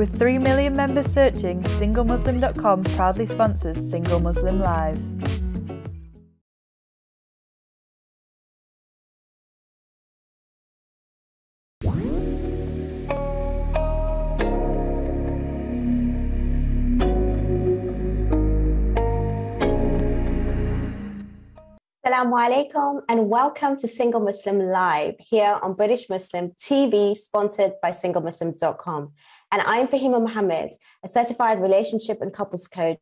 With 3 million members searching, SingleMuslim.com proudly sponsors Single Muslim Live. Assalamu alaikum and welcome to Single Muslim Live here on British Muslim TV, sponsored by SingleMuslim.com. And I'm Fahima Mohammed, a certified relationship and couples coach,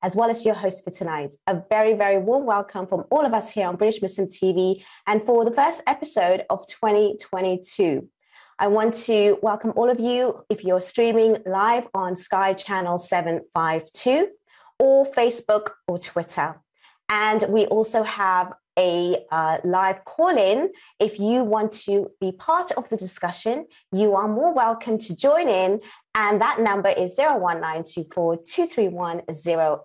as well as your host for tonight. A very, very warm welcome from all of us here on British Muslim TV and for the first episode of 2022. I want to welcome all of you if you're streaming live on Sky Channel 752 or Facebook or Twitter. And we also have a live call-in. If you want to be part of the discussion, you are more welcome to join in. And that number is 01924 231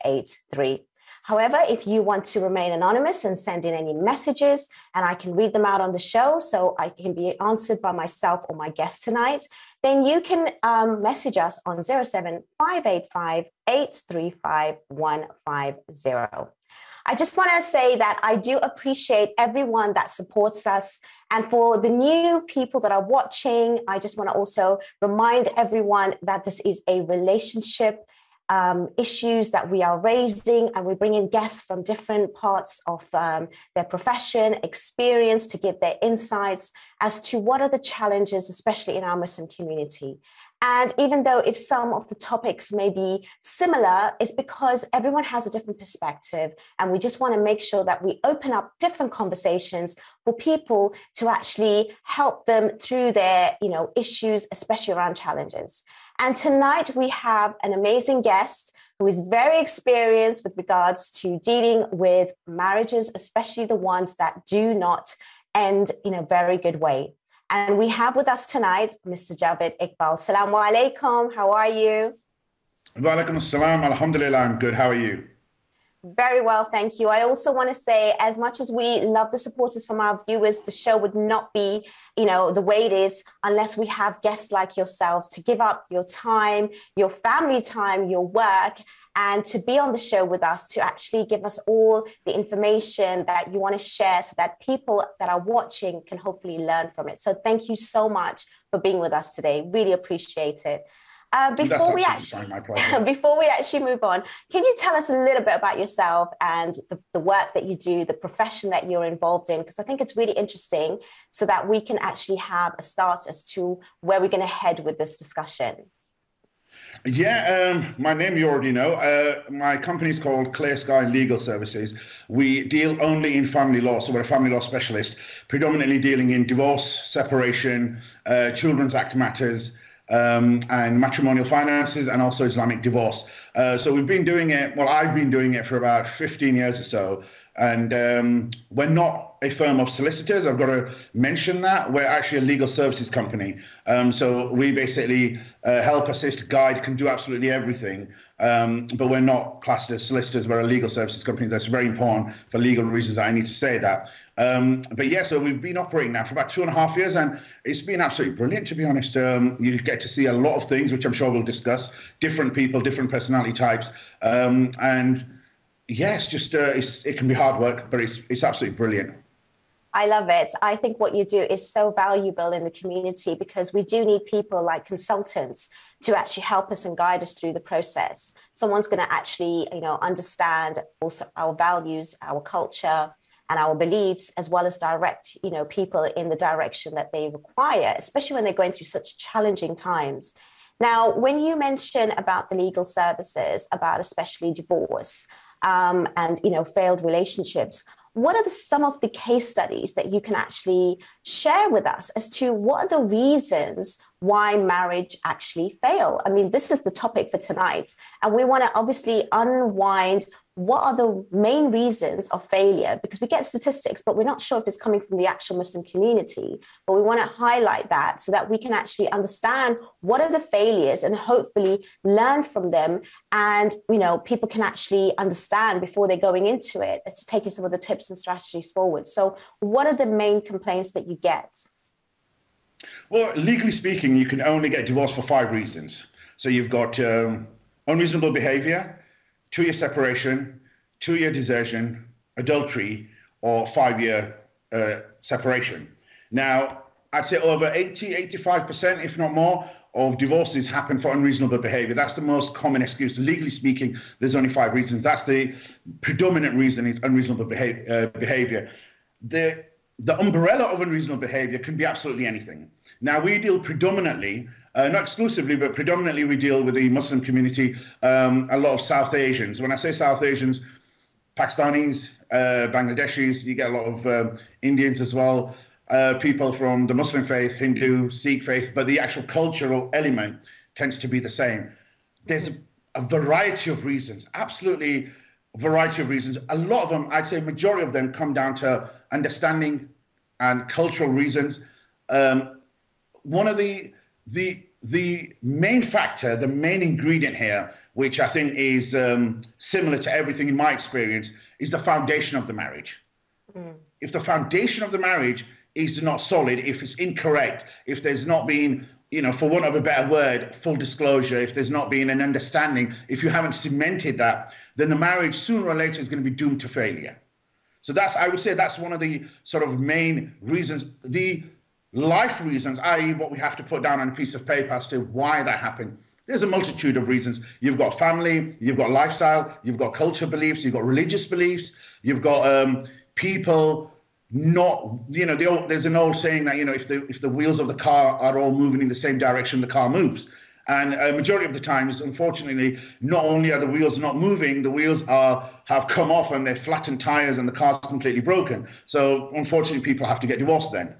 083. However, if you want to remain anonymous and send in any messages, and I can read them out on the show, so I can be answered by myself or my guest tonight, then you can message us on 07585 835 150. I just want to say that I do appreciate everyone that supports us. And for the new people that are watching, I just want to also remind everyone that this is a relationship issues that we are raising, and we bring in guests from different parts of their profession, experience, to give their insights as to what are the challenges, especially in our Muslim community. And even though if some of the topics may be similar, it's because everyone has a different perspective. And we just want to make sure that we open up different conversations for people to actually help them through their, issues, especially around challenges. And tonight we have an amazing guest who is very experienced with regards to dealing with marriages, especially the ones that do not end in a very good way. And we have with us tonight Mr. Javaid Iqbal. Assalamu alaikum. How are you? Wa alaikum assalam. Alhamdulillah, I'm good. How are you? Very well, thank you. I also want to say, as much as we love the supporters from our viewers, the show would not be, the way it is unless we have guests like yourselves to give up your time, your family time, your work, and to be on the show with us, to actually give us all the information that you want to share so that people that are watching can hopefully learn from it. So thank you so much for being with us today. Really appreciate it. Before we actually move on, can you tell us a little bit about yourself and the work that you do, the profession that you're involved in? Because I think it's really interesting so that we can actually have a start as to where we're going to head with this discussion. Yeah, my name you already know. My company is called Clear Sky Legal Services. We deal only in family law, so we're a family law specialist, predominantly dealing in divorce, separation, Children's Act matters, and matrimonial finances, and also Islamic divorce. So we've been doing it, I've been doing it for about 15 years or so. And we're not a firm of solicitors. I've got to mention that. We're actually a legal services company. So we basically help, assist, guide, can do absolutely everything. But we're not classed as solicitors. We're a legal services company. That's very important for legal reasons. I need to say that. But yeah, so we've been operating now for about 2.5 years, and it's been absolutely brilliant, to be honest. You get to see a lot of things, which I'm sure we'll discuss, different people, different personality types. And yeah, it's just, it can be hard work, but it's absolutely brilliant. I love it. I think what you do is so valuable in the community, because we do need people like consultants to actually help us and guide us through the process. Someone's going to actually, understand also our values, our culture, and our beliefs, as well as direct, people in the direction that they require, especially when they're going through such challenging times. Now, when you mention about the legal services, about especially divorce, and failed relationships, what are some of the case studies that you can actually share with us as to what are the reasons why marriage actually fail? I mean, this is the topic for tonight, and we want to obviously unwind what are the main reasons of failure, because we get statistics, but we're not sure if it's coming from the actual Muslim community. But we want to highlight that so that we can actually understand what are the failures and hopefully learn from them. And, people can actually understand before they're going into it, as to taking some of the tips and strategies forward. So what are the main complaints that you get? Well, legally speaking, you can only get divorced for 5 reasons. So you've got unreasonable behavior, 2-year separation, 2-year desertion, adultery, or 5-year separation. Now, I'd say over 85%, if not more, of divorces happen for unreasonable behavior. That's the most common excuse. Legally speaking, there's only 5 reasons. That's the predominant reason, is unreasonable behavior. The umbrella of unreasonable behavior can be absolutely anything. Now, we deal predominantly, not exclusively, but predominantly we deal with the Muslim community, a lot of South Asians. When I say South Asians, Pakistanis, Bangladeshis, you get a lot of Indians as well, people from the Muslim faith, Hindu, Sikh faith, but the actual cultural element tends to be the same. There's a variety of reasons, absolutely a variety of reasons. A lot of them, I'd say majority of them, come down to understanding and cultural reasons. One of the main factor, the main ingredient here, which I think is similar to everything in my experience, is the foundation of the marriage. If the foundation of the marriage is not solid, if it's incorrect, if there's not been, for want of a better word, full disclosure, if there's not been an understanding, if you haven't cemented that, then the marriage sooner or later is going to be doomed to failure. So I would say that's one of the sort of main reasons. The life reasons, i.e. what we have to put down on a piece of paper as to why that happened. There's a multitude of reasons. You've got family, you've got lifestyle, you've got cultural beliefs, you've got religious beliefs, you've got people not, there's an old saying that, if the wheels of the car are all moving in the same direction, the car moves. And a majority of the times, unfortunately, not only are the wheels not moving, the wheels have come off and they're flattened tires and the car's completely broken. So unfortunately, people have to get divorced then.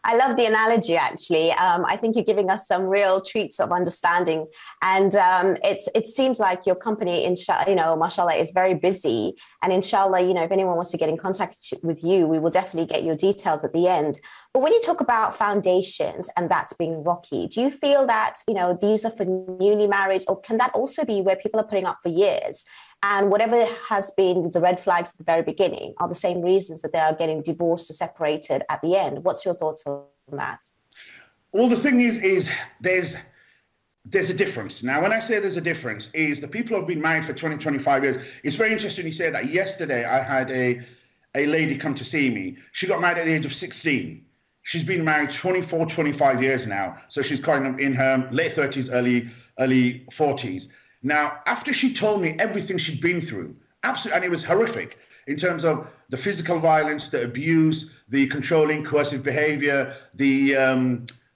I love the analogy, actually. I think you're giving us some real treats of understanding. And it seems like your company, mashallah, is very busy. And inshallah, if anyone wants to get in contact with you, we will definitely get your details at the end. But when you talk about foundations and that's being rocky, do you feel that, these are for newly married, or can that also be where people are putting up for years? And whatever has been the red flags at the very beginning are the same reasons that they are getting divorced or separated at the end. What's your thoughts on that? Well, the thing is there's a difference. Now, when I say there's a difference, is the people who have been married for 20, 25 years. It's very interesting you say that. Yesterday, I had a lady come to see me. She got married at the age of 16. She's been married 24, 25 years now. So she's kind of in her late 30s, early 40s. Now, after she told me everything she'd been through, absolutely, and it was horrific in terms of the physical violence, the abuse, the controlling, coercive behavior, the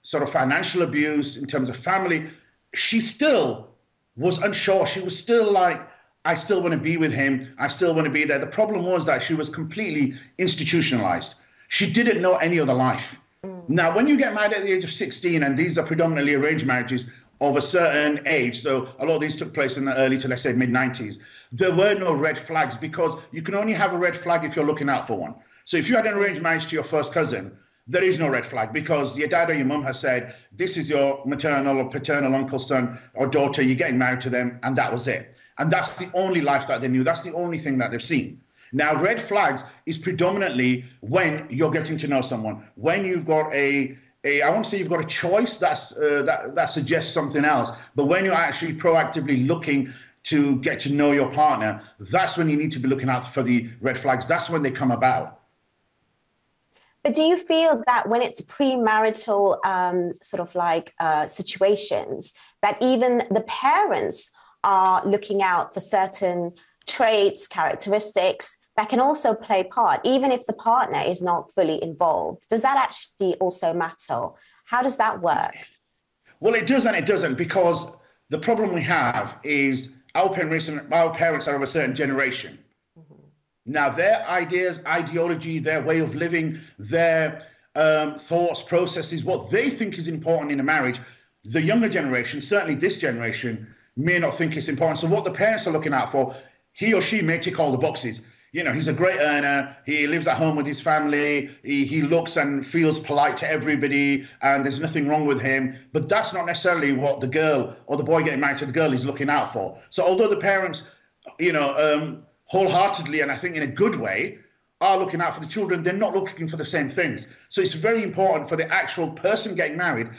sort of financial abuse in terms of family, she still was unsure. She was still like, I still want to be with him. I still want to be there. The problem was that she was completely institutionalized. She didn't know any other life. Now, when you get married at the age of 16, and these are predominantly arranged marriages, of a certain age, so a lot of these took place in the early to, let's say, mid-90s, there were no red flags, because you can only have a red flag if you're looking out for one. So if you had an arranged marriage to your first cousin, there is no red flag, because your dad or your mum has said, this is your maternal or paternal uncle, son or daughter, you're getting married to them, and that was it. And that's the only life that they knew. That's the only thing that they've seen. Now, red flags is predominantly when you're getting to know someone, when you've got I won't say you've got a choice that suggests something else, but when you're actually proactively looking to get to know your partner, that's when you need to be looking out for the red flags. That's when they come about. But do you feel that when it's premarital situations, that even the parents are looking out for certain traits, characteristics that can also play part, even if the partner is not fully involved? Does that actually also matter? How does that work? Well, it does and it doesn't, because the problem we have is our parents are of a certain generation. Now, their ideas, ideology, their way of living, their thoughts, processes, what they think is important in a marriage, the younger generation, certainly this generation, may not think it's important. So what the parents are looking out for, he or she may tick all the boxes. He's a great earner. He lives at home with his family. He looks and feels polite to everybody, and there's nothing wrong with him. But that's not necessarily what the girl or the boy getting married to the girl is looking out for. So although the parents, wholeheartedly, and I think in a good way, are looking out for the children, they're not looking for the same things. So it's very important for the actual person getting married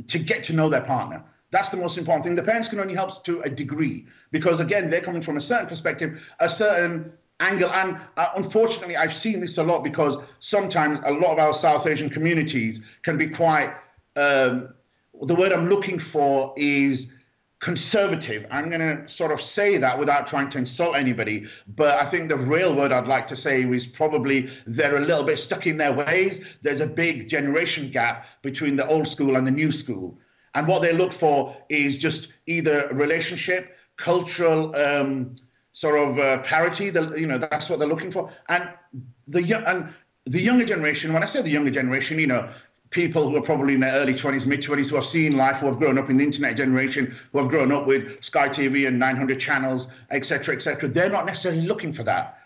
to get to know their partner. That's the most important thing. The parents can only help to a degree because, again, they're coming from a certain perspective, a certain angle. And unfortunately, I've seen this a lot because sometimes a lot of our South Asian communities can be quite, the word I'm looking for is conservative. I'm going to sort of say that without trying to insult anybody, but I think the real word I'd like to say is probably they're a little bit stuck in their ways. There's a big generation gap between the old school and the new school. And what they look for is just either relationship, cultural parity. That's what they're looking for. And the younger generation, when I say the younger generation, people who are probably in their early 20s, mid-20s, who have seen life, who have grown up in the internet generation, who have grown up with Sky TV and 900 channels, etc., they're not necessarily looking for that.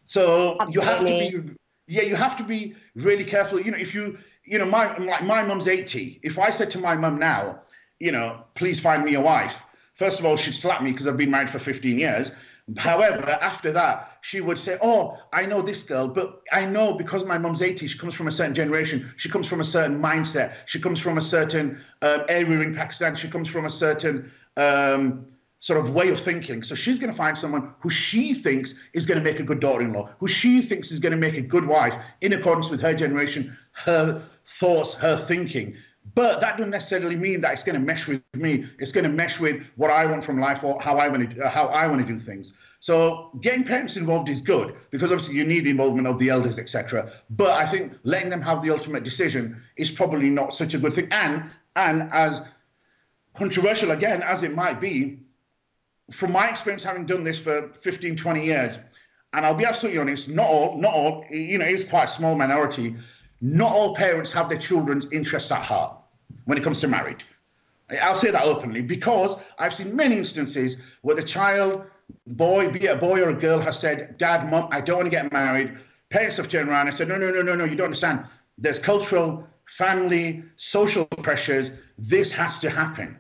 So Absolutely. you have to be really careful. My mum's 80. If I said to my mum now, please find me a wife, first of all, she'd slap me because I've been married for 15 years. However, after that, she would say, oh, I know this girl, but I know because my mum's 80, she comes from a certain generation. She comes from a certain mindset. She comes from a certain area in Pakistan. She comes from a certain sort of way of thinking. So she's going to find someone who she thinks is going to make a good daughter-in-law, who she thinks is going to make a good wife in accordance with her generation, her thoughts, her thinking. But that doesn't necessarily mean that it's going to mesh with me. It's going to mesh with what I want from life or how I want to do things. So getting parents involved is good because obviously you need the involvement of the elders, etc. But I think letting them have the ultimate decision is probably not such a good thing. And as controversial again as it might be, from my experience having done this for 15, 20 years, and I'll be absolutely honest, not all, it is quite a small minority. Not all parents have their children's interest at heart when it comes to marriage. I'll say that openly because I've seen many instances where the child, be it a boy or a girl, has said, Dad, Mum, I don't want to get married. Parents have turned around and said, no, you don't understand. There's cultural, family, social pressures. This has to happen.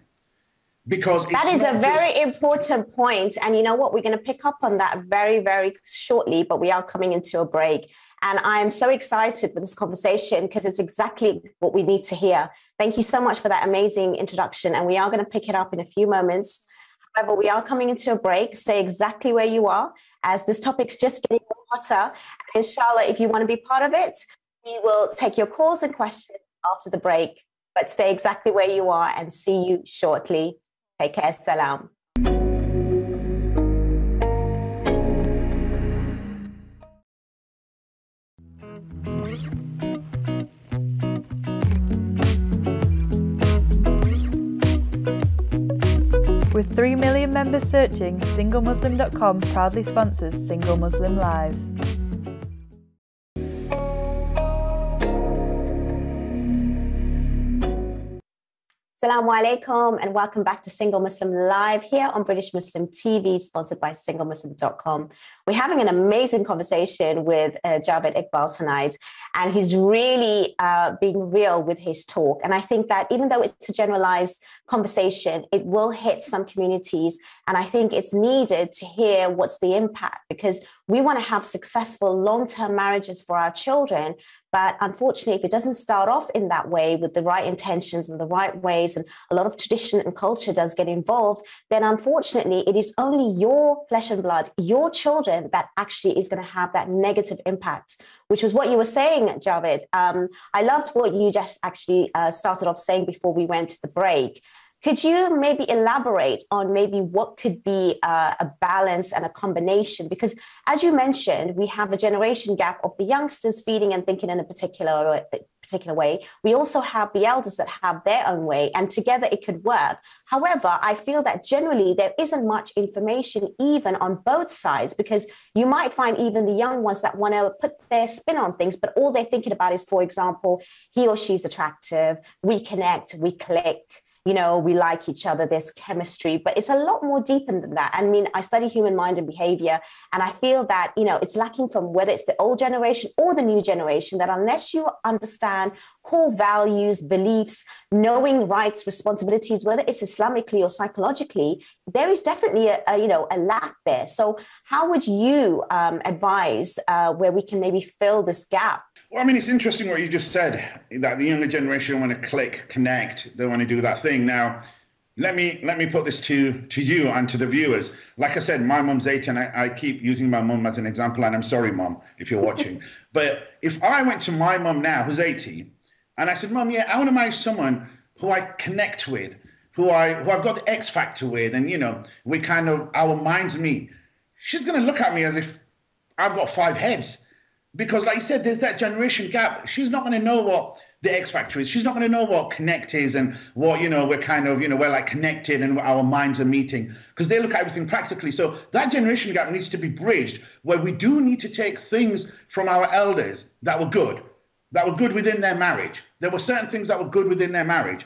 Because that is a very important point. And you know what? We're going to pick up on that very, very shortly, but we are coming into a break. And I am so excited for this conversation because it's exactly what we need to hear. Thank you so much for that amazing introduction. And we are going to pick it up in a few moments. However, we are coming into a break. Stay exactly where you are as this topic's just getting hotter. And inshallah, if you want to be part of it, we will take your calls and questions after the break. But stay exactly where you are and see you shortly. Take care. Salam. With 3 million members searching, SingleMuslim.com proudly sponsors Single Muslim Live. Assalamu alaikum and welcome back to Single Muslim Live here on British Muslim TV, sponsored by SingleMuslim.com. We're having an amazing conversation with Javaid Iqbal tonight, and he's really being real with his talk. And I think that even though it's a generalized conversation, it will hit some communities. And I think it's needed to hear what's the impact, because we want to have successful long-term marriages for our children. But unfortunately, if it doesn't start off in that way with the right intentions and the right ways, and a lot of tradition and culture does get involved, then unfortunately, it is only your flesh and blood, your children, that actually is going to have that negative impact, which was what you were saying, Javaid. I loved what you just actually started off saying before we went to the break. Could you maybe elaborate on maybe what could be a balance and a combination? Because as you mentioned, we have a generation gap of the youngsters feeding and thinking in a particular way. We also have the elders that have their own way, and together it could work. However, I feel that generally there isn't much information even on both sides, because you might find even the young ones that want to put their spin on things, but all they're thinking about is, for example, he or she's attractive, we connect, we click, you know, we like each other, there's chemistry, but it's a lot more deeper than that. I mean, I study human mind and behavior, and I feel that, you know, it's lacking from whether it's the old generation or the new generation, that unless you understand core values, beliefs, knowing rights, responsibilities, whether it's Islamically or psychologically, there is definitely a lack there. So how would you advise where we can maybe fill this gap? Well, I mean, it's interesting what you just said, that the younger generation want to click, connect, they want to do that thing. Now, let me put this to you and to the viewers. Like I said, my mum's 80, and I keep using my mum as an example, and I'm sorry, Mum, if you're watching. But if I went to my mum now, who's 80, and I said, Mum, yeah, I want to marry someone who I connect with, who I've got the X factor with, and, you know, we kind of, our minds meet. She's going to look at me as if I've got 5 heads. Because like you said, there's that generation gap. She's not going to know what the X factor is. She's not going to know what connect is and what, you know, we're kind of, you know, we're like connected and our minds are meeting, because they look at everything practically. So that generation gap needs to be bridged, where we do need to take things from our elders that were good within their marriage. There were certain things that were good within their marriage.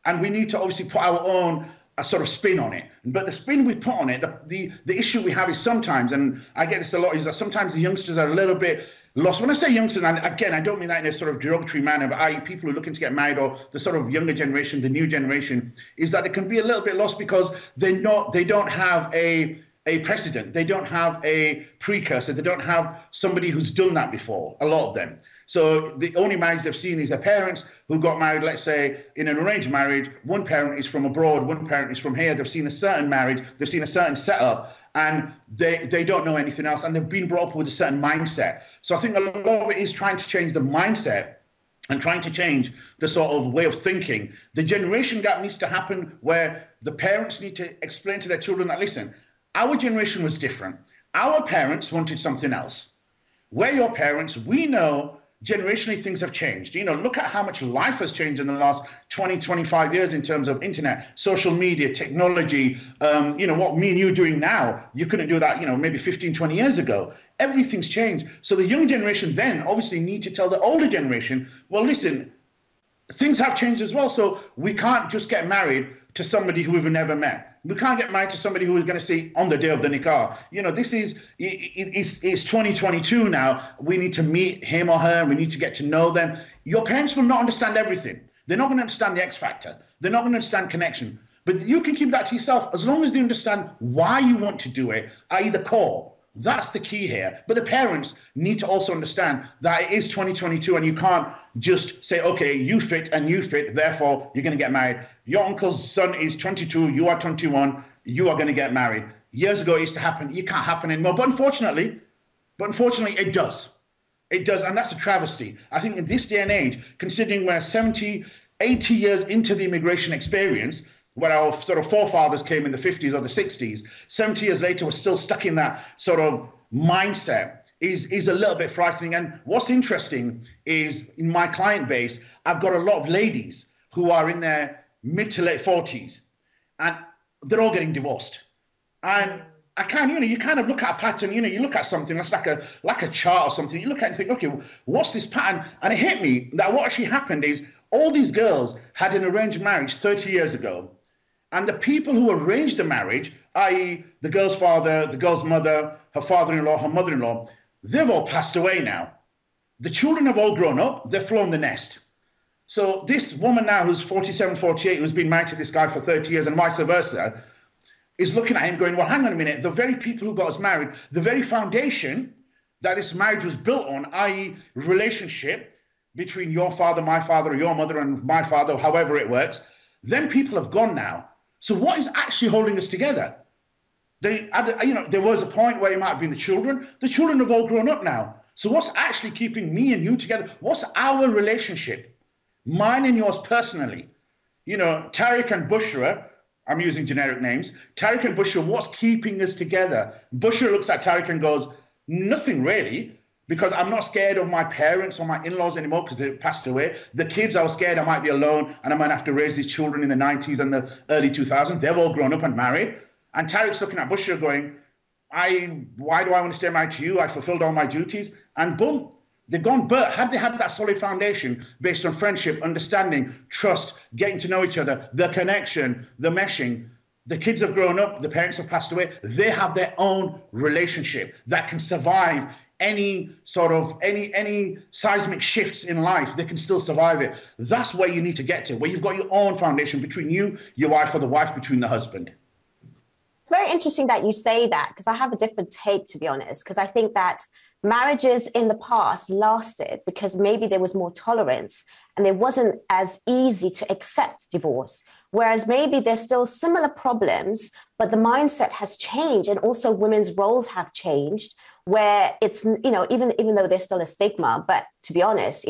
And we need to obviously put our own a sort of spin on it. But the spin we put on it, the issue we have is sometimes, and I get this a lot, is that sometimes the youngsters are a little bit lost. When I say youngsters, and again, I don't mean that in a sort of derogatory manner, but i.e. people who are looking to get married, or the sort of younger generation, the new generation, is that they can be a little bit lost because they don't have a precedent. They don't have a precursor. They don't have somebody who's done that before, a lot of them. So the only marriage they've seen is their parents who got married, let's say, in an arranged marriage. One parent is from abroad, one parent is from here. They've seen a certain marriage, they've seen a certain setup, and they don't know anything else, and they've been brought up with a certain mindset. So I think a lot of it is trying to change the mindset and trying to change the sort of way of thinking. The generation gap needs to happen where the parents need to explain to their children that, listen, our generation was different. Our parents wanted something else. We're your parents. We know generationally things have changed. You know, look at how much life has changed in the last 20, 25 years in terms of internet, social media, technology. You know, what me and you are doing now, you couldn't do that, you know, maybe 15, 20 years ago. Everything's changed. So the young generation then obviously need to tell the older generation, well, listen, things have changed as well. So we can't just get married to somebody who we've never met. We can't get married to somebody who is going to say on the day of the nikah. You know, this is, it's 2022 now. We need to meet him or her, and we need to get to know them. Your parents will not understand everything. They're not going to understand the X factor. They're not going to understand connection. But you can keep that to yourself as long as they understand why you want to do it, i.e. the core. That's the key here. But the parents need to also understand that it is 2022, and you can't just say, okay, you fit and you fit, therefore you're going to get married. Your uncle's son is 22, you are 21, you are going to get married. Years ago it used to happen. It can't happen anymore. But unfortunately it does. It does, and that's a travesty. I think in this day and age, considering we're 70, 80 years into the immigration experience, when our sort of forefathers came in the 50s or the 60s, 70 years later, we're still stuck in that sort of mindset is a little bit frightening. And what's interesting is in my client base, I've got a lot of ladies who are in their mid to late 40s, and they're all getting divorced. And I kind of, you kind of look at a pattern, you look at something that's like a chart or something. You look at it and think, okay, what's this pattern? And it hit me that what actually happened is all these girls had an arranged marriage 30 years ago. And the people who arranged the marriage, i.e. the girl's father, the girl's mother, her father-in-law, her mother-in-law, they've all passed away now. The children have all grown up, they've flown the nest. So this woman now who's 47, 48, who's been married to this guy for 30 years and vice versa, is looking at him going, well, hang on a minute, the very people who got us married, the very foundation that this marriage was built on, i.e. relationship between your father, my father, or your mother and my father, however it works, then people have gone now. So what is actually holding us together? There was a point where it might have been the children. The children have all grown up now. So what's actually keeping me and you together? What's our relationship? Mine and yours personally. Tariq and Bushra, I'm using generic names. Tariq and Bushra, what's keeping us together? Bushra looks at Tariq and goes, nothing really, because I'm not scared of my parents or my in-laws anymore because they passed away. The kids, I was scared I might be alone and I might have to raise these children in the 90s and the early 2000s. They've all grown up and married. And Tariq's looking at Bushra going, why do I want to stay married to you? I fulfilled all my duties. And boom, they've gone. But had they had that solid foundation based on friendship, understanding, trust, getting to know each other, the connection, the meshing, the kids have grown up, the parents have passed away. They have their own relationship that can survive any seismic shifts in life. They can still survive it. That's where you need to get to, where you've got your own foundation between you, your wife, or the wife between the husband. Very interesting that you say that, because I have a different take, to be honest, because I think that marriages in the past lasted because maybe there was more tolerance and it wasn't as easy to accept divorce. Whereas maybe there's still similar problems, but the mindset has changed, and also women's roles have changed, where it's, even though there's still a stigma, but to be honest,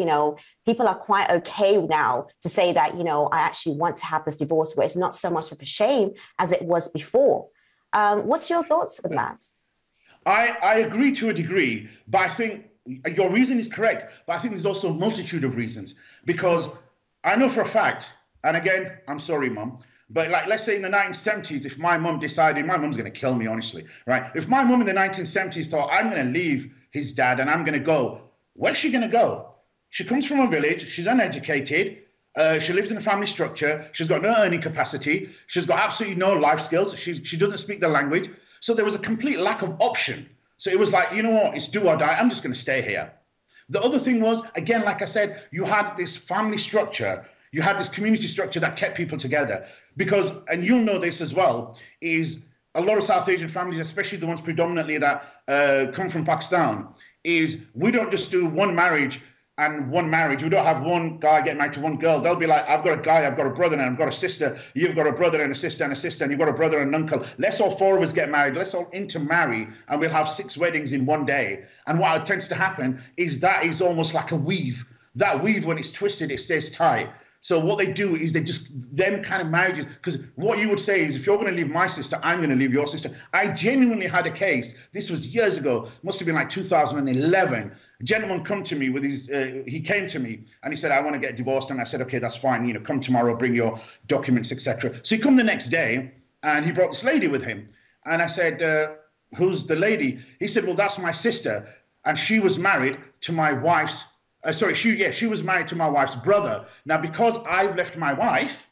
people are quite okay now to say that, I actually want to have this divorce, where it's not so much of a shame as it was before. What's your thoughts on that? I agree to a degree, but I think your reason is correct, but I think there's also a multitude of reasons, because I know for a fact, and again, I'm sorry, Mum, but like, let's say in the 1970s, if my mum decided, my mum's going to kill me, honestly, right? If my mum in the 1970s thought, I'm going to leave his dad and I'm going to go, where's she going to go? She comes from a village, she's uneducated, she lives in a family structure, she's got no earning capacity, she's got absolutely no life skills, she doesn't speak the language. So there was a complete lack of option. So it was like, you know what, it's do or die, I'm just going to stay here. The other thing was, again, like I said, you had this family structure, you had this community structure that kept people together. Because, and you'll know this as well, is a lot of South Asian families, especially the ones predominantly that come from Pakistan, is we don't just do one marriage and one marriage. We don't have one guy get married to one girl. They'll be like, I've got a guy, I've got a brother, and I've got a sister. You've got a brother and a sister and a sister, and you've got a brother and an uncle. Let's all four of us get married. Let's all intermarry, and we'll have 6 weddings in one day. And what tends to happen is that is almost like a weave. That weave, when it's twisted, it stays tight. So what they do is they just, them kind of marriages, because what you would say is, if you're going to leave my sister, I'm going to leave your sister. I genuinely had a case, this was years ago, must have been like 2011. A gentleman come to me with his, he came to me and he said, I want to get divorced. And I said, okay, that's fine. Come tomorrow, bring your documents, etc. So he come the next day and he brought this lady with him. And I said, who's the lady? He said, well, that's my sister. And she was married to my wife's she was married to my wife's brother. Now, because I've left my wife,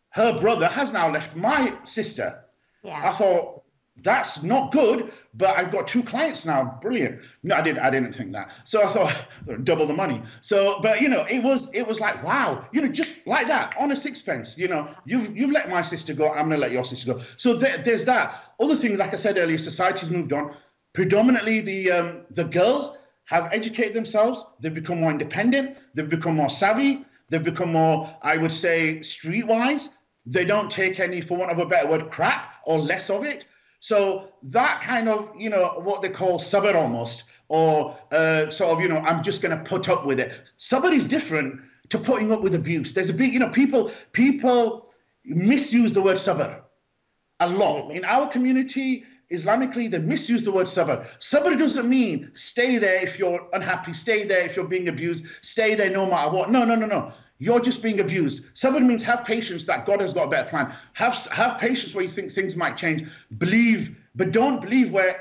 her brother has now left my sister. Yeah. I thought, that's not good, but I've got 2 clients now. Brilliant. No, I didn't think that. So I thought, double the money. So, but it was like, wow, just like that, on a sixpence, you've let my sister go, I'm gonna let your sister go. So there's that. Other things, like I said earlier, society's moved on. Predominantly the girls have educated themselves, they've become more independent, they've become more savvy, they've become more, I would say, streetwise. They don't take any, for want of a better word, crap or less of it. So that kind of, what they call sabr almost, or sort of, I'm just going to put up with it. Sabr is different to putting up with abuse. There's a big, people misuse the word sabr a lot. In our community, Islamically, they misuse the word sabr. Sabr doesn't mean stay there if you're unhappy, stay there if you're being abused, stay there no matter what. No. You're just being abused. Sabr means have patience that God has got a better plan. Have patience where you think things might change. Believe, but don't believe where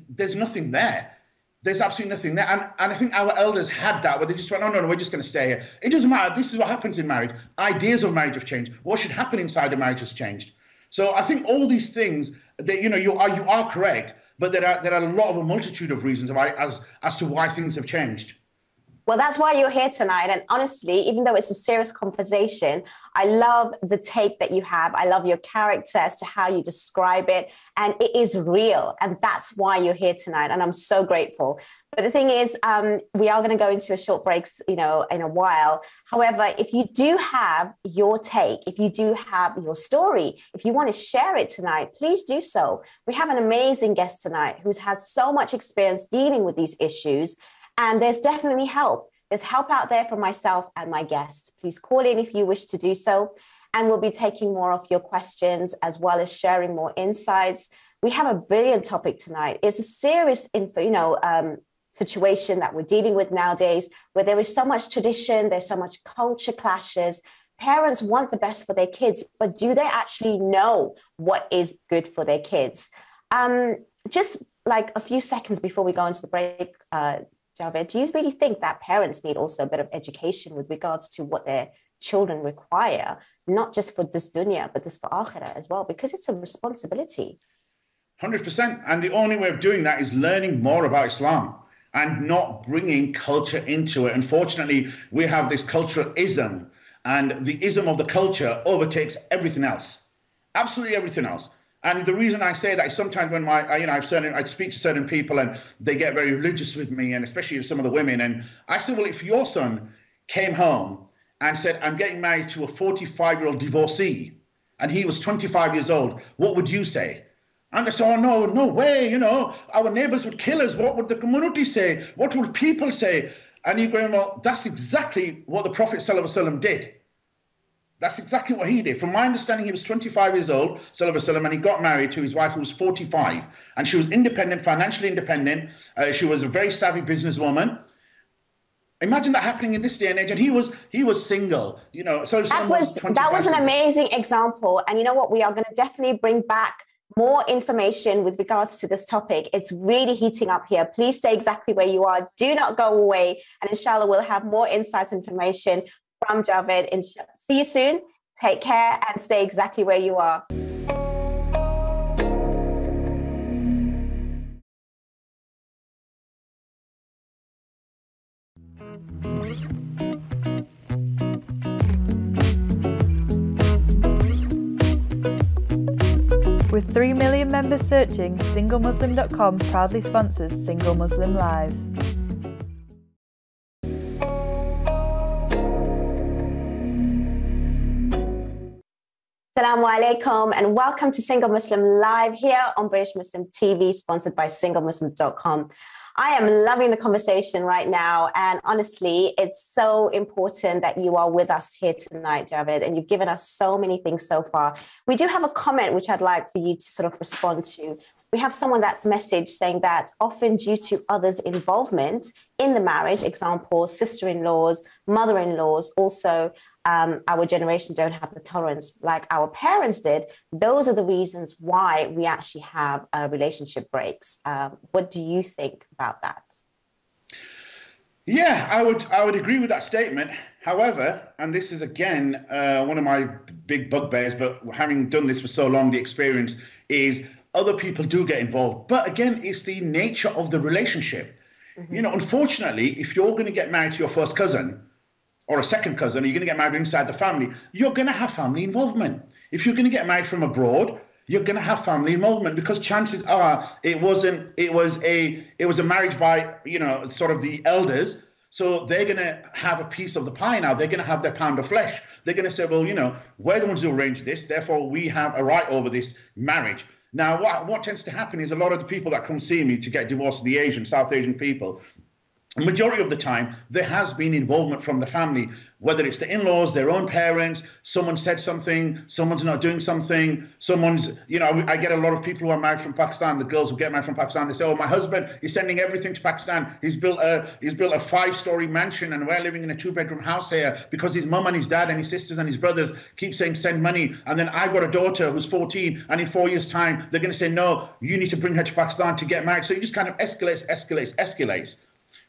there's nothing there. There's absolutely nothing there. And I think our elders had that, where they just went, no, we're just going to stay here. It doesn't matter. This is what happens in marriage. Ideas of marriage have changed. What should happen inside a marriage has changed. So I think all these things, that you are correct, but there are a multitude of reasons as to why things have changed. Well, that's why you're here tonight. And honestly, even though it's a serious conversation, I love the take that you have. I love your character as to how you describe it. And it is real. And that's why you're here tonight. And I'm so grateful. But the thing is, we are going to go into a short break, in a while. However, if you do have your take, if you do have your story, if you want to share it tonight, please do so. We have an amazing guest tonight who has so much experience dealing with these issues. And there's definitely help. There's help out there for myself and my guest. Please call in if you wish to do so. And we'll be taking more of your questions as well as sharing more insights. We have a brilliant topic tonight. It's a serious situation that we're dealing with nowadays, where there is so much tradition, there's so much culture clashes. Parents want the best for their kids, but do they actually know what is good for their kids? Just like a few seconds before we go into the break, Javaid, do you really think that parents need also a bit of education with regards to what their children require, not just for this dunya, but this for akhirah as well, because it's a responsibility? 100%. And the only way of doing that is learning more about Islam and not bringing culture into it. Unfortunately, we have this cultural ism, and the ism of the culture overtakes everything else, absolutely everything else. And the reason I say that is sometimes when I speak to certain people and they get very religious with me, and especially some of the women, and I say, well, if your son came home and said, I'm getting married to a 45-year-old divorcee, and he was 25 years old, what would you say? And they said, oh, no, no way, you know, our neighbors would kill us. What would the community say? What would people say? And you're going, well, that's exactly what the Prophet ﷺ did. That's exactly what he did. From my understanding, he was 25 years old, ﷺ, and he got married to his wife who was 45. And she was independent, financially independent. She was a very savvy businesswoman. Imagine that happening in this day and age. And he was single, you know. So that was an amazing example. And you know what? We are going to definitely bring back more information with regards to this topic. It's really heating up here. Please stay exactly where you are. Do not go away. And inshallah, we'll have more insights, information from Javaid. See you soon. Take care and stay exactly where you are. With 3 million members searching, SingleMuslim.com proudly sponsors Single Muslim Live. Assalamu alaikum and welcome to Single Muslim Live here on British Muslim TV, sponsored by SingleMuslim.com. I am loving the conversation right now, and honestly, it's so important that you are with us here tonight, Javaid, and you've given us so many things so far. We do have a comment which I'd like for you to sort of respond to. We have someone that's messaged saying that often due to others' involvement in the marriage, example, sister-in-laws, mother-in-laws, also our generation don't have the tolerance like our parents did. Those are the reasons why we actually have relationship breaks. What do you think about that? Yeah, I would agree with that statement. However, and this is again one of my big bugbears, but having done this for so long, the experience is other people do get involved. But again, it's the nature of the relationship. Mm-hmm. You know, unfortunately, if you're going to get married to your first cousin, or a second cousin, or you're going to get married inside the family, you're going to have family involvement. If you're going to get married from abroad, you're going to have family involvement, because chances are it was a marriage by, you know, sort of the elders. So they're going to have a piece of the pie now. They're going to have their pound of flesh. They're going to say, well, you know, we're the ones who arranged this, therefore we have a right over this marriage. Now, what tends to happen is a lot of the people that come see me to get divorced, the Asian, South Asian people, majority of the time, there has been involvement from the family, whether it's the in-laws, their own parents, someone said something, someone's not doing something, someone's, you know, I get a lot of people who are married from Pakistan, the girls who get married from Pakistan, they say, oh, my husband is sending everything to Pakistan. He's built a 5-story mansion and we're living in a 2-bedroom house here because his mum and his dad and his sisters and his brothers keep saying, send money. And then I've got a daughter who's 14 and in 4 years' time, they're going to say, no, you need to bring her to Pakistan to get married. So it just kind of escalates.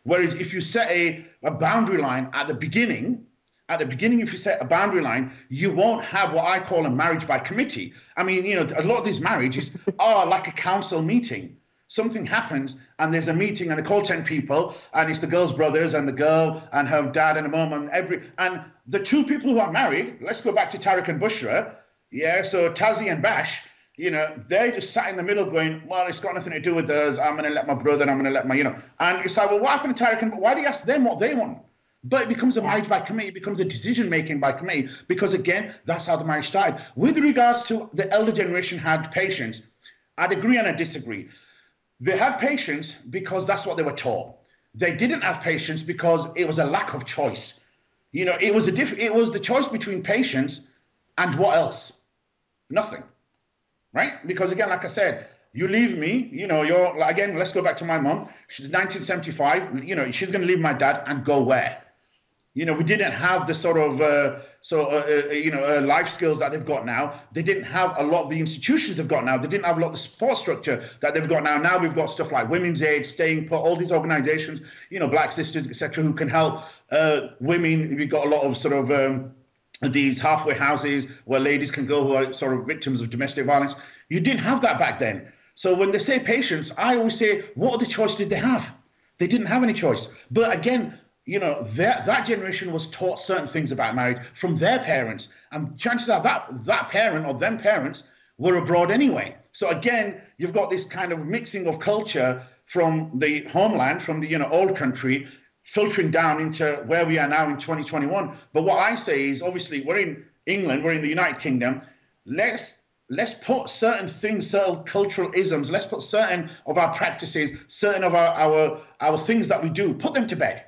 Whereas if you set a boundary line at the beginning, if you set a boundary line, you won't have what I call a marriage by committee. I mean, you know, a lot of these marriages are like a council meeting. Something happens and there's a meeting and they call 10 people and it's the girl's brothers and the girl and her dad and her mom and the two people who are married, let's go back to Tariq and Bushra. Yeah, so Tazi and Bash, you know, they just sat in the middle going, well, it's got nothing to do with us. I'm going to let my brother and I'm going to let my, you know. And it's like, well, what happened to Tariq? And why do you ask them what they want? But it becomes a marriage by committee. It becomes a decision-making by committee because, again, that's how the marriage started. With regards to the elder generation had patience, I'd agree and I disagree. They had patience because that's what they were taught. They didn't have patience because it was a lack of choice. You know, it was the choice between patience and what else? Nothing. Right? Because again, like I said, you leave me, you know, again, let's go back to my mom. She's 1975, you know, she's going to leave my dad and go where? You know, we didn't have the sort of, life skills that they've got now. They didn't have a lot of the institutions they've got now. They didn't have a lot of the support structure that they've got now. Now we've got stuff like Women's Aid, Staying Put, all these organizations, you know, Black Sisters, etc., who can help women. We've got a lot of sort of these halfway houses where ladies can go who are sort of victims of domestic violence. You didn't have that back then. So when they say patience, I always say, what other choice did they have? They didn't have any choice. But again, you know, that generation was taught certain things about marriage from their parents. And chances are that parent or them parents were abroad anyway. So again, you've got this kind of mixing of culture from the homeland, from the, you know, old country, filtering down into where we are now in 2021. But what I say is, obviously, we're in England, we're in the United Kingdom. Let's put certain things, certain cultural isms, let's put certain of our practices, certain of our things that we do, put them to bed.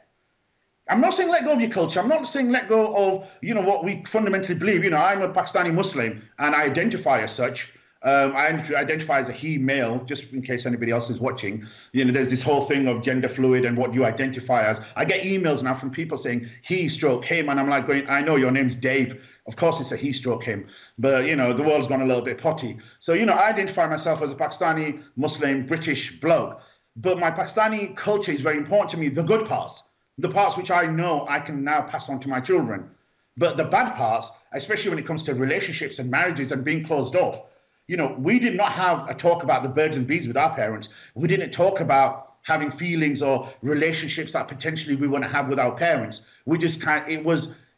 I'm not saying let go of your culture. I'm not saying let go of, what we fundamentally believe. I'm a Pakistani Muslim and I identify as such. I identify as a he male, just in case anybody else is watching. There's this whole thing of gender fluid and what you identify as. I get emails now from people saying he stroke him, and I'm like going, I know your name's Dave. Of course it's a he stroke him, but the world's gone a little bit potty. So I identify myself as a Pakistani Muslim British bloke, but my Pakistani culture is very important to me. The good parts, the parts which I know I can now pass on to my children, but the bad parts, especially when it comes to relationships and marriages and being closed off. We did not have a talk about the birds and bees with our parents. We didn't talk about having feelings or relationships that potentially we want to have with our parents. We just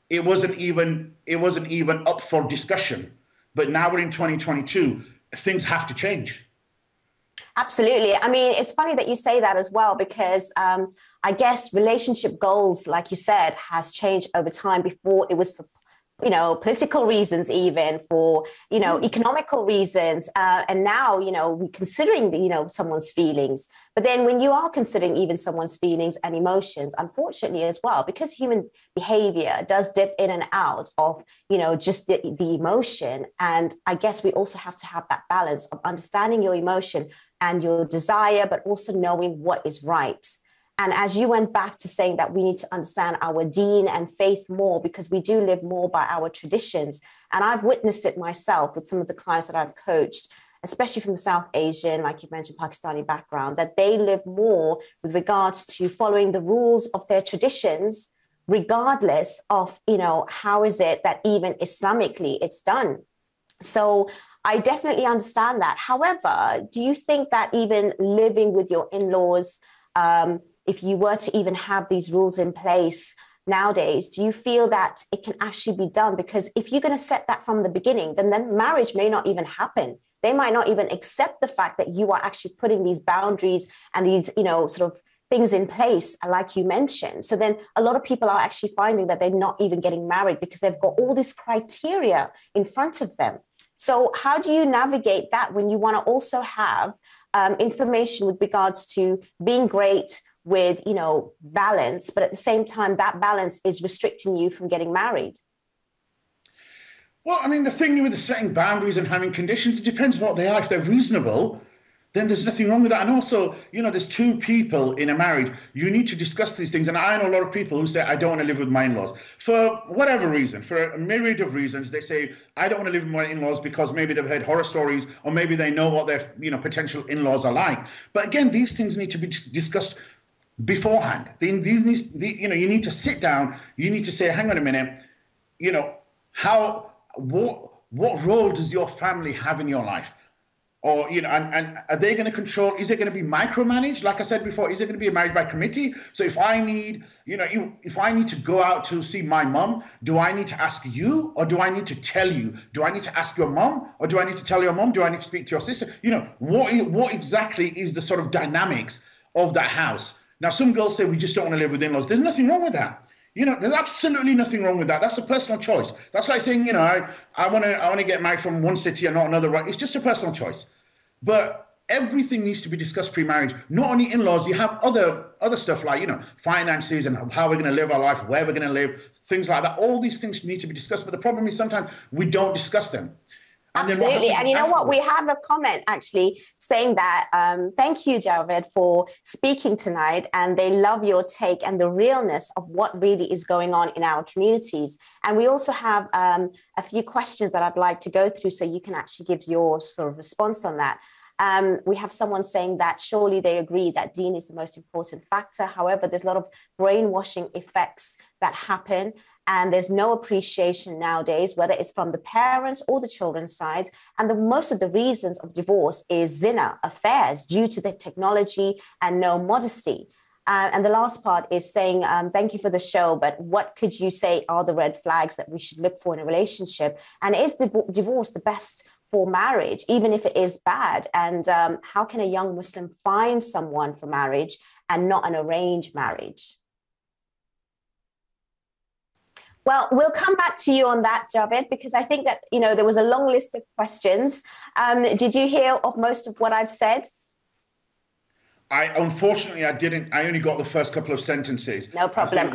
it wasn't even up for discussion. But now we're in 2022. Things have to change. Absolutely. I mean, it's funny that you say that as well, because I guess relationship goals, like you said, has changed over time. Before it was for political reasons, even for, economical reasons. And now, we're considering, someone's feelings. But then when you are considering even someone's feelings and emotions, unfortunately as well, because human behavior does dip in and out of, just the emotion. And I guess we also have to have that balance of understanding your emotion and your desire, but also knowing what is right. And as you went back to saying that we need to understand our deen and faith more, because we do live more by our traditions. And I've witnessed it myself with some of the clients that I've coached, especially from the South Asian, like you mentioned, Pakistani background, that they live more with regards to following the rules of their traditions, regardless of, how is it that even Islamically it's done. So I definitely understand that. However, do you think that even living with your in-laws, if you were to even have these rules in place nowadays, do you feel that it can actually be done? Because if you're going to set that from the beginning, then marriage may not even happen. They might not even accept the fact that you are actually putting these boundaries and these, sort of things in place, like you mentioned. So then a lot of people are actually finding that they're not even getting married because they've got all this criteria in front of them. So how do you navigate that when you want to also have information with regards to being great with, balance, but at the same time, that balance is restricting you from getting married? Well, I mean, the thing with the setting boundaries and having conditions, it depends what they are. If they're reasonable, then there's nothing wrong with that. And also, there's two people in a marriage. You need to discuss these things. And I know a lot of people who say, I don't want to live with my in-laws. For whatever reason, for a myriad of reasons, they say, I don't want to live with my in-laws because maybe they've heard horror stories or maybe they know what their, potential in-laws are like. But again, these things need to be discussed beforehand. You need to sit down. You need to say, hang on a minute, what role does your family have in your life? Or, and are they going to control? Is it going to be micromanaged? Like I said before, is it going to be managed by committee? So if I need, if I need to go out to see my mum, do I need to ask you or do I need to tell you? Do I need to ask your mum or do I need to tell your mum? Do I need to speak to your sister? What exactly is the sort of dynamics of that house? Now, some girls say we just don't want to live with in-laws. There's nothing wrong with that. There's absolutely nothing wrong with that. That's a personal choice. That's like saying, I want to get married from one city and not another. Right? It's just a personal choice. But everything needs to be discussed pre-marriage. Not only in-laws, you have other stuff like, finances and how we're going to live our life, where we're going to live, things like that. All these things need to be discussed. But the problem is sometimes we don't discuss them. Absolutely. And you know what? We have a comment actually saying that, thank you, Javaid, for speaking tonight. And they love your take and the realness of what really is going on in our communities. And we also have a few questions that I'd like to go through so you can actually give your sort of response on that. We have someone saying that surely they agree that deen is the most important factor. However, there's a lot of brainwashing effects that happen. And there's no appreciation nowadays, whether it's from the parents or the children's side. And most of the reasons of divorce is zina, affairs, due to the technology and no modesty. And the last part is saying, thank you for the show, but what could you say are the red flags that we should look for in a relationship? And is divorce the best for marriage, even if it is bad? And how can a young Muslim find someone for marriage and not an arranged marriage? Well, we'll come back to you on that, Javaid, because I think that, there was a long list of questions. Did you hear of most of what I've said? Unfortunately, I didn't. I only got the first couple of sentences. No problem.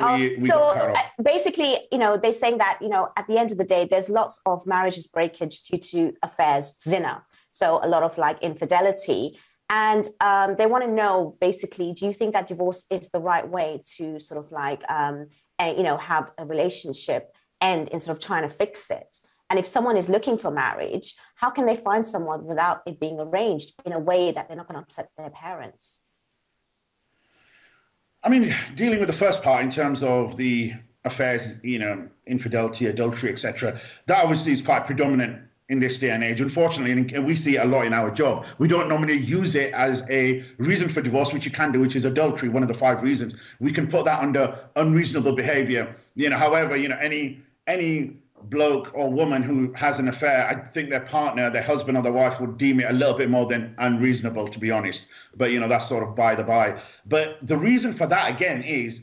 Basically, they're saying that, at the end of the day, there's lots of marriages breakage due to affairs, zina. So a lot of infidelity. And they want to know, basically, do you think that divorce is the right way to sort of have a relationship end instead of trying to fix it? And if someone is looking for marriage, how can they find someone without it being arranged in a way that they're not going to upset their parents? I mean, dealing with the first part in terms of the affairs, infidelity, adultery, etc., that obviously is quite predominant in this day and age, unfortunately, and we see it a lot in our job. We don't normally use it as a reason for divorce, which you can do, which is adultery, one of the 5 reasons. We can put that under unreasonable behavior. However, any bloke or woman who has an affair, I think their partner, their husband or their wife would deem it a little bit more than unreasonable, to be honest. But, that's sort of by the by. But the reason for that, again, is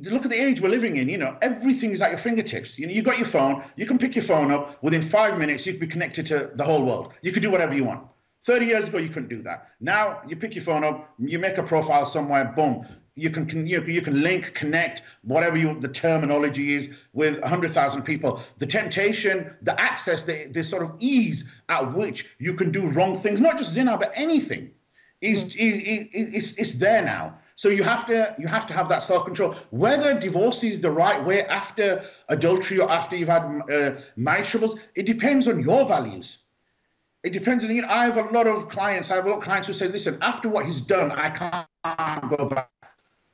look at the age we're living in. Everything is at your fingertips. You got your phone. You can pick your phone up. Within 5 minutes, you could be connected to the whole world. You could do whatever you want. 30 years ago, you couldn't do that. Now, you pick your phone up, you make a profile somewhere, boom. You can link, connect, whatever the terminology is, with 100,000 people. The temptation, the access, the sort of ease at which you can do wrong things, not just zina, but anything, is there now. So you have to have that self-control. Whether divorce is the right way after adultery or after you've had marriage troubles, it depends on your values. It depends on, I have a lot of clients who say, listen, after what he's done, I can't go back,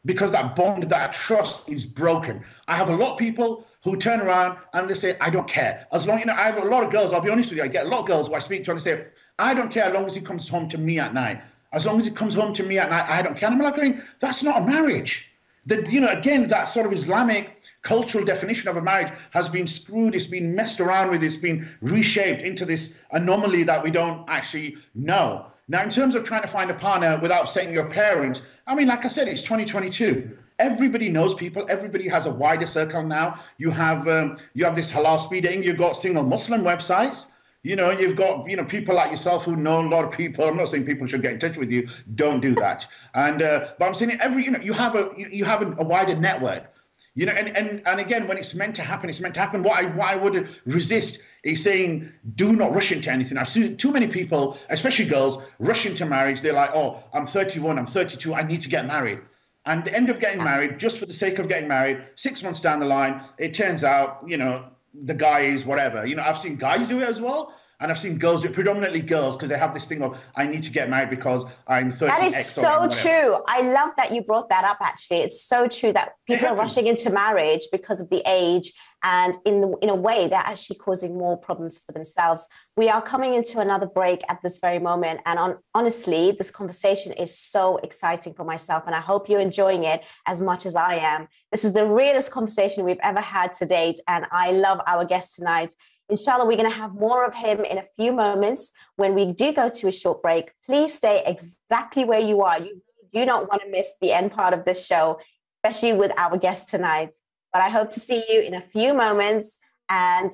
because that bond, that trust is broken. I have a lot of people who turn around and they say, I don't care. As long, I have a lot of girls, I'll be honest with you, I get a lot of girls who I speak to and they say, I don't care as long as he comes home to me at night. As long as he comes home to me at night, I don't care. And I'm like going, that's not a marriage. Again, that sort of Islamic cultural definition of a marriage has been screwed, it's been messed around with, it's been reshaped into this anomaly that we don't actually know. Now, in terms of trying to find a partner without upsetting your parents, I mean, like I said, it's 2022. Everybody knows people. Everybody has a wider circle now. You have this halal speed dating. You've got single Muslim websites. You've got people like yourself who know a lot of people. I'm not saying people should get in touch with you. Don't do that. And but I'm saying you have a wider network. And again, when it's meant to happen, it's meant to happen. What I would resist is saying, do not rush into anything. I've seen too many people, especially girls, rush into marriage. They're like, oh, I'm 31, I'm 32, I need to get married. And they end up getting married just for the sake of getting married. 6 months down the line, it turns out, the guy is whatever. I've seen guys do it as well. And I've seen girls do it, predominantly girls, because they have this thing of, I need to get married because I'm 30. That is so true. I love that you brought that up, actually. It's so true that people are rushing into marriage because of the age. And in a way, they're actually causing more problems for themselves. We are coming into another break at this very moment. And honestly, this conversation is so exciting for myself. And I hope you're enjoying it as much as I am. This is the realest conversation we've ever had to date. And I love our guest tonight. Inshallah, we're going to have more of him in a few moments. When we do go to a short break, please stay exactly where you are. You do not want to miss the end part of this show, especially with our guest tonight. But I hope to see you in a few moments, and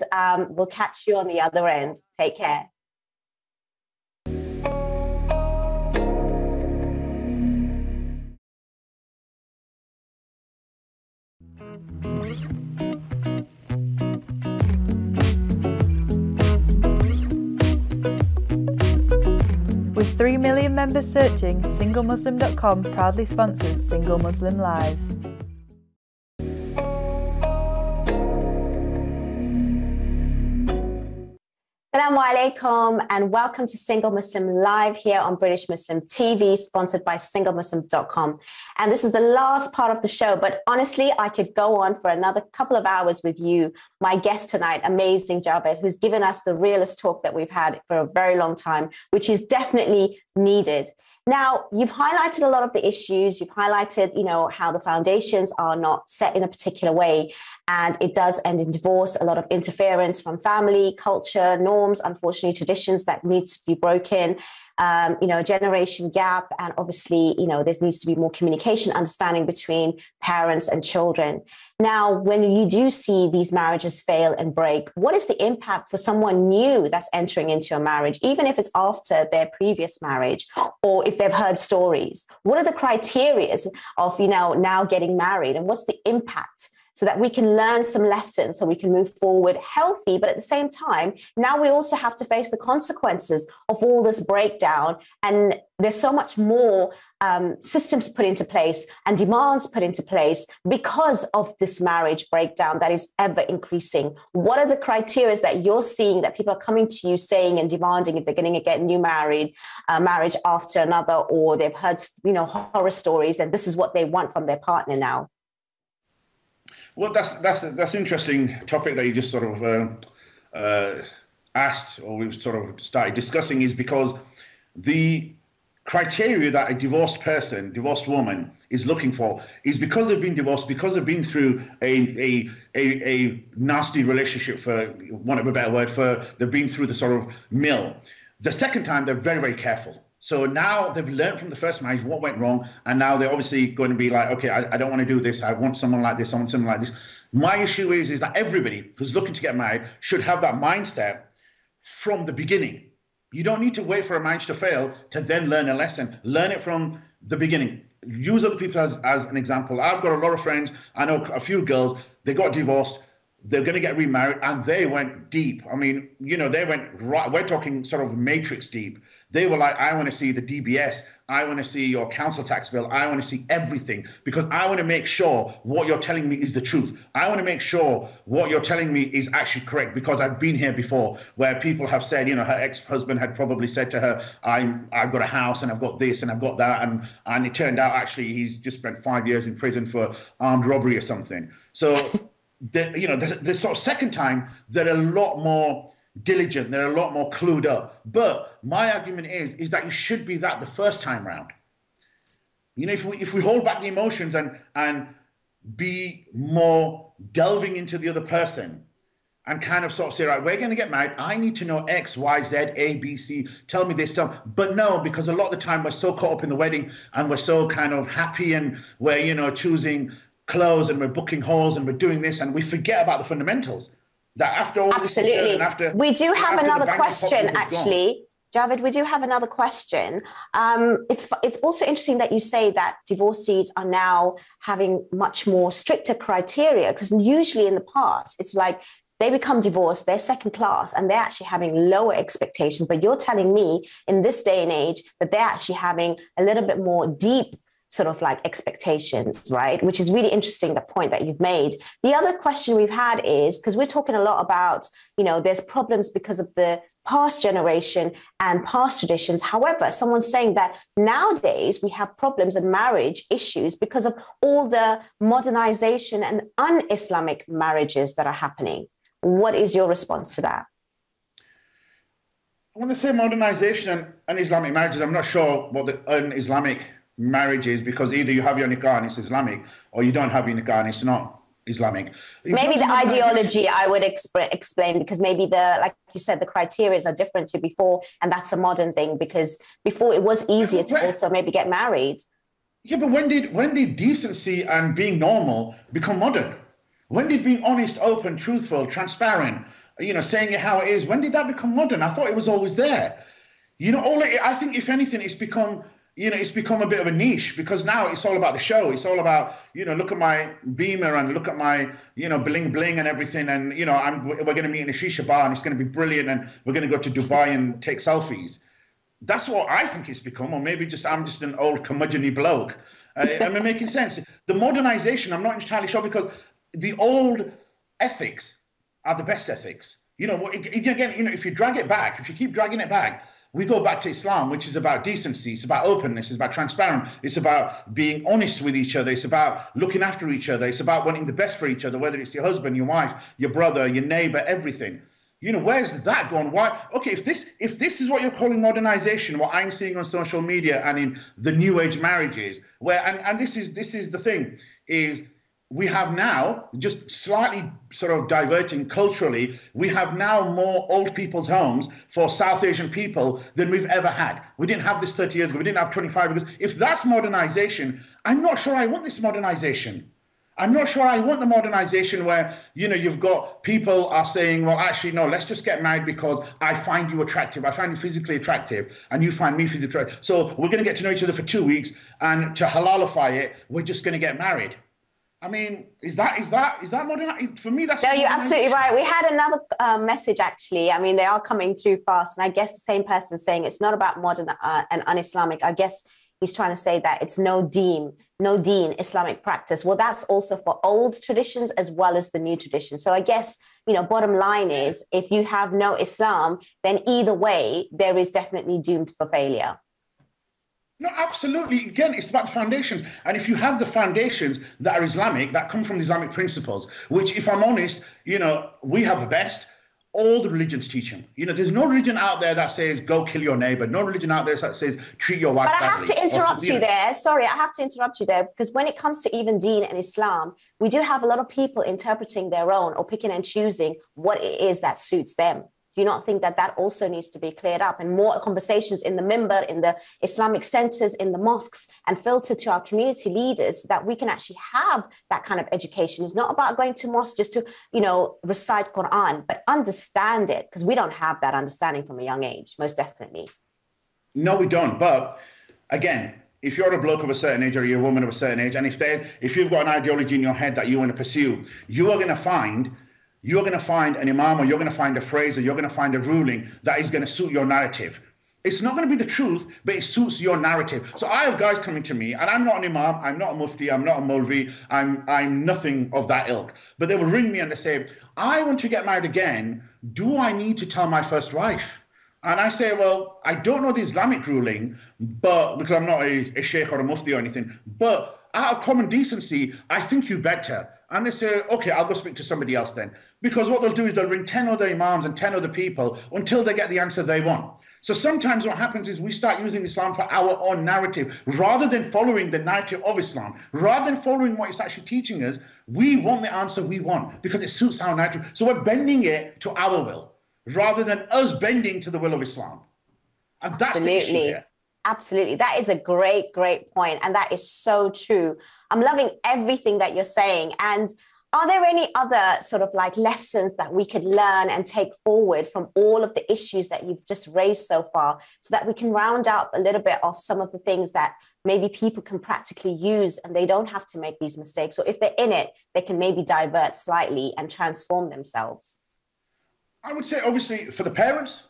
we'll catch you on the other end. Take care. With 3 million members searching, SingleMuslim.com proudly sponsors Single Muslim Live. Assalamu alaikum and welcome to Single Muslim Live here on British Muslim TV, sponsored by SingleMuslim.com. And this is the last part of the show, but honestly, I could go on for another couple of hours with you. My guest tonight, amazing Javaid, who's given us the realest talk that we've had for a very long time, which is definitely needed. Now, you've highlighted a lot of the issues. You've highlighted, how the foundations are not set in a particular way, and it does end in divorce, a lot of interference from family, culture, norms, unfortunately, traditions that needs to be broken. generation gap. And obviously, there needs to be more communication, understanding between parents and children. Now, when you do see these marriages fail and break, what is the impact for someone new that's entering into a marriage, even if it's after their previous marriage, or if they've heard stories? What are the criteria of, now getting married, and what's the impact, so that we can learn some lessons, so we can move forward healthy? But at the same time, now we also have to face the consequences of all this breakdown. And there's so much more systems put into place and demands put into place because of this marriage breakdown that is ever increasing. What are the criteria that you're seeing that people are coming to you saying and demanding if they're going to get new marriage after another, or they've heard, horror stories, and this is what they want from their partner now? Well, that's an interesting topic that you just sort of asked, or we've sort of started discussing, is because the criteria that a divorced woman is looking for is because they've been divorced, because they've been through a nasty relationship, for want of a better word, they've been through the sort of mill. The second time, they're very, very careful. So now they've learned from the first marriage what went wrong, and now they're obviously going to be like, okay, I don't want to do this. I want someone like this. I want someone like this. My issue is that everybody who's looking to get married should have that mindset from the beginning. You don't need to wait for a marriage to fail to then learn a lesson. Learn it from the beginning. Use other people as an example. I've got a lot of friends. I know a few girls, they got divorced. They're going to get remarried, and they went deep. I mean, they went right. We're talking sort of matrix deep. They were like, I want to see the DBS. I want to see your council tax bill. I want to see everything, because I want to make sure what you're telling me is the truth. I want to make sure what you're telling me is actually correct, because I've been here before where people have said, her ex-husband had probably said to her, I've got a house and I've got this and I've got that. And it turned out actually he's just spent 5 years in prison for armed robbery or something. So, the sort of second time, they're a lot more diligent, they're a lot more clued up. But my argument is that you should be that the first time round. If we hold back the emotions and be more delving into the other person and kind of sort of say, right, we're going to get married, I need to know X, Y, Z, A, B, C, tell me this stuff. But no, because a lot of the time we're so caught up in the wedding and we're so kind of happy, and we're, choosing clothes and we're booking halls and we're doing this, and we forget about the fundamentals. That after all, absolutely, we do have another question, actually, Javaid. We do have another question. It's also interesting that you say that divorcees are now having much more stricter criteria, because usually in the past it's like they become divorced, they're second class, and they're actually having lower expectations. But you're telling me in this day and age that they're actually having a little bit more deep sort of like expectations, right? Which is really interesting, the point that you've made. The other question we've had is, because we're talking a lot about, there's problems because of the past generation and past traditions. However, someone's saying that nowadays we have problems and marriage issues because of all the modernization and un-Islamic marriages that are happening. What is your response to that? When they say modernization and Islamic marriages, I'm not sure what the un-Islamic marriage is, because either you have your nikah and it's Islamic, or you don't have your nikah and it's not Islamic. Maybe the ideology I would explain, because maybe like you said, the criteria are different to before, and that's a modern thing, because before it was easier to also maybe get married. Yeah, but when did decency and being normal become modern? When did being honest, open, truthful, transparent, saying it how it is, when did that become modern? I thought it was always there. I think if anything, it's become a bit of a niche, because now it's all about the show. It's all about, look at my Beamer and look at my, bling bling and everything. And, we're going to meet in a shisha bar and it's going to be brilliant. And we're going to go to Dubai and take selfies. That's what I think it's become. Or maybe I'm just an old curmudgeon-y bloke. Am I making sense? The modernization, I'm not entirely sure, because the old ethics are the best ethics. Again, if you drag it back, if you keep dragging it back, we go back to Islam, which is about decency. It's about openness. It's about transparent. It's about being honest with each other. It's about looking after each other. It's about wanting the best for each other, whether it's your husband, your wife, your brother, your neighbor, everything. Where's that gone? Why? Okay, if this is what you're calling modernization, what I'm seeing on social media and in the new age marriages, where and this is the thing, is we have now, just slightly sort of diverting culturally, we have now more old people's homes for South Asian people than we've ever had. We didn't have this 30 years ago. We didn't have 25 years ago. If that's modernization, I'm not sure I want this modernization. I'm not sure I want the modernization where, you know, you've got people are saying, well, actually, no, let's just get married because I find you attractive. I find you physically attractive and you find me physically attractive. So we're going to get to know each other for 2 weeks, and to halalify it, we're just going to get married. I mean, is that modern? For me, that's... No, you're absolutely right. We had another message, actually. I mean, they are coming through fast. And I guess the same person saying it's not about modern and un-Islamic. I guess he's trying to say that it's no deen Islamic practice. Well, that's also for old traditions as well as the new traditions. So I guess, you know, bottom line is, if you have no Islam, then either way, there is definitely doomed for failure. No, absolutely. Again, it's about the foundations. And if you have the foundations that are Islamic, that come from the Islamic principles, which, if I'm honest, you know, we have the best. All the religions teach them. You know, there's no religion out there that says, go kill your neighbor. No religion out there that says, treat your wife badly. But I have to interrupt you there. Sorry, I have to interrupt you there, because when it comes to even deen and Islam, we do have a lot of people interpreting their own or picking and choosing what it is that suits them. Do you not think that that also needs to be cleared up, and more conversations in the minbar, in the Islamic centers, in the mosques, and filtered to our community leaders, that we can actually have that kind of education? It's not about going to mosque just to, you know, recite Quran, but understand it, because we don't have that understanding from a young age, most definitely. No, we don't. But again, if you're a bloke of a certain age or you're a woman of a certain age, and if you've got an ideology in your head that you want to pursue, you're going to find an imam, or you're going to find a phrase, or you're going to find a ruling that is going to suit your narrative. It's not going to be the truth, but it suits your narrative. So I have guys coming to me, and I'm not an imam, I'm not a mufti, I'm not a Maulvi, I'm nothing of that ilk. But they will ring me and they say, I want to get married again. Do I need to tell my first wife? And I say, well, I don't know the Islamic ruling, but because I'm not a sheikh or a mufti or anything, but out of common decency, I think you better. And they say, okay, I'll go speak to somebody else then. Because what they'll do is they'll ring 10 other imams and 10 other people until they get the answer they want. So sometimes what happens is we start using Islam for our own narrative, rather than following the narrative of Islam, rather than following what it's actually teaching us. We want the answer we want because it suits our narrative. So we're bending it to our will, rather than us bending to the will of Islam. And that's the issue here. Absolutely. That is a great, great point. And that is so true. I'm loving everything that you're saying. And are there any other sort of like lessons that we could learn and take forward from all of the issues that you've just raised so far, so that we can round up a little bit of some of the things that maybe people can practically use, and they don't have to make these mistakes? Or if they're in it, they can maybe divert slightly and transform themselves? I would say, obviously, for the parents,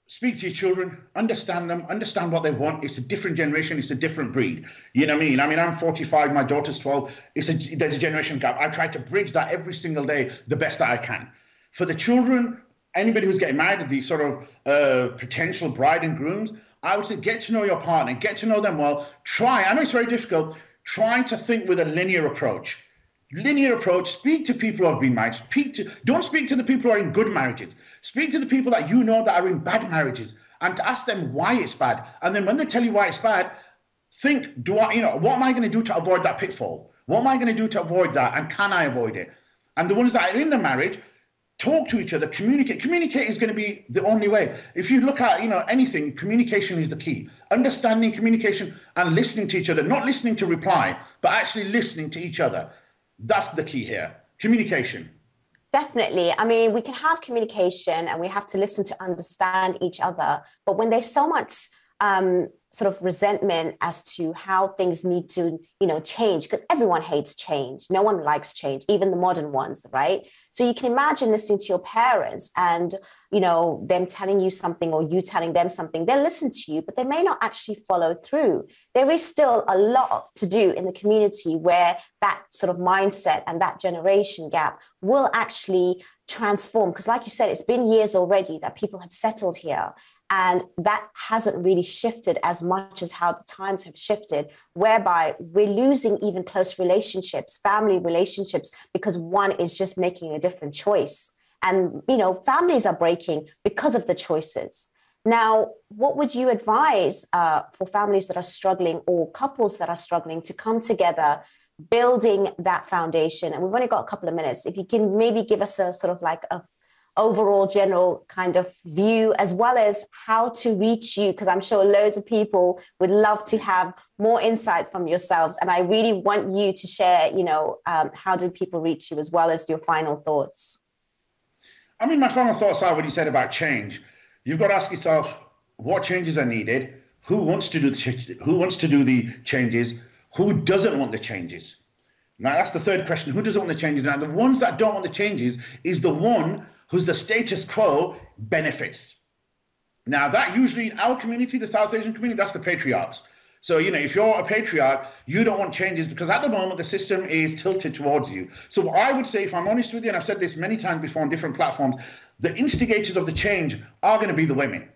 speak to your children, understand them, understand what they want. It's a different generation. It's a different breed. You know what I mean? I mean, I'm 45, my daughter's 12. There's a generation gap. I try to bridge that every single day the best that I can. For the children, anybody who's getting married, the sort of potential bride and grooms, I would say get to know your partner, get to know them well. I know it's very difficult, try to think with a linear approach. Speak to people who have been married. Don't speak to the people who are in good marriages. Speak to the people that you know that are in bad marriages, and to ask them why it's bad. And then when they tell you why it's bad, think, what am I going to do to avoid that pitfall? What am I going to do to avoid that? And can I avoid it? And the ones that are in the marriage, talk to each other, communicate. Communicate is going to be the only way. If you look at, anything, communication is the key. Understanding, communication, and listening to each other, not listening to reply, but actually listening to each other. That's the key here. Communication. Definitely. I mean, we can have communication and we have to listen to understand each other. But when there's so much sort of resentment as to how things need to, change, because everyone hates change. No one likes change, even the modern ones, right? So you can imagine listening to your parents and, them telling you something or you telling them something. They'll listen to you, but they may not actually follow through. There is still a lot to do in the community where that sort of mindset and that generation gap will actually transform. Because like you said, it's been years already that people have settled here. And that hasn't really shifted as much as how the times have shifted, whereby we're losing even close relationships, family relationships, because one is just making a different choice. And, families are breaking because of the choices. Now, what would you advise for families that are struggling or couples that are struggling to come together building that foundation. And we've only got a couple of minutes. If you can maybe give us a sort of like a overall general kind of view, as well as how to reach you, because I'm sure loads of people would love to have more insight from yourselves. And I really want you to share, how do people reach you, as well as your final thoughts? I mean, my final thoughts are what you said about change. You've got to ask yourself what changes are needed, who wants to do the changes, who doesn't want the changes. Now, that's the third question. Who doesn't want the changes? Now, the ones that don't want the changes is the one who's the status quo benefits. Now, that usually in our community, the South Asian community, that's the patriarchs. So, if you're a patriarch, you don't want changes because at the moment, the system is tilted towards you. So I would say, if I'm honest with you, and I've said this many times before on different platforms, the instigators of the change are going to be the women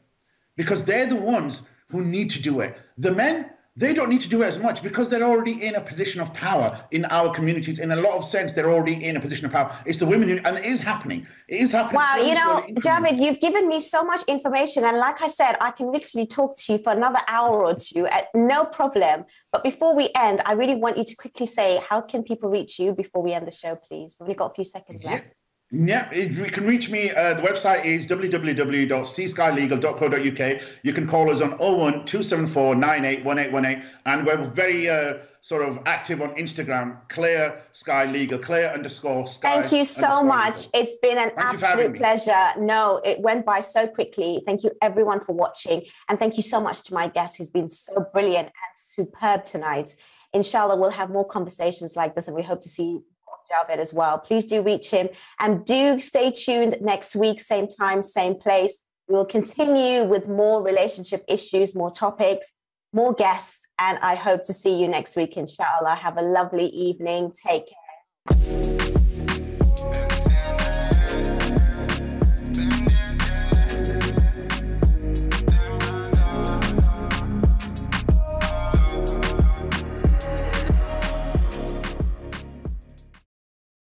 because they're the ones who need to do it. The men, they don't need to do it as much because they're already in a position of power in our communities. In a lot of sense, they're already in a position of power. It's the women, and it is happening. It is happening. Wow, Javaid, you've given me so much information. And like I said, I can literally talk to you for another hour or two at no problem. But before we end, I really want you to quickly say, how can people reach you before we end the show, please? We've only got a few seconds left. Yeah, you can reach me. The website is www.cskylegal.co.uk. You can call us on 01274 981818, and we're very sort of active on Instagram, Clear Sky Legal, Clear_Sky. Thank you so much. Legal. It's been an absolute pleasure. No, it went by so quickly. Thank you everyone for watching, and thank you so much to my guest who's been so brilliant and superb tonight. Inshallah, we'll have more conversations like this, and we hope to see Javaid as well. Please do reach him, and do stay tuned next week, same time, same place. We will continue with more relationship issues, more topics, more guests, and I hope to see you next week, inshallah. Have a lovely evening. Take care.